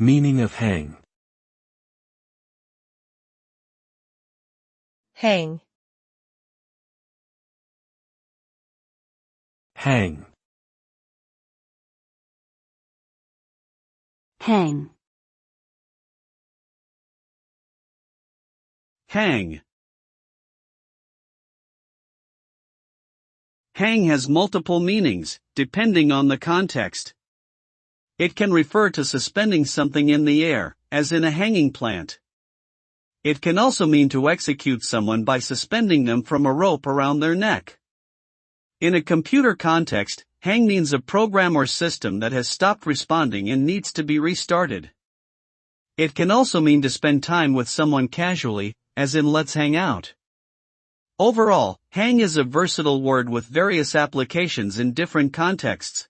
Meaning of hang. Hang. Hang. Hang. Hang. Hang has multiple meanings, depending on the context. It can refer to suspending something in the air, as in a hanging plant. It can also mean to execute someone by suspending them from a rope around their neck. In a computer context, hang means a program or system that has stopped responding and needs to be restarted. It can also mean to spend time with someone casually, as in let's hang out. Overall, hang is a versatile word with various applications in different contexts.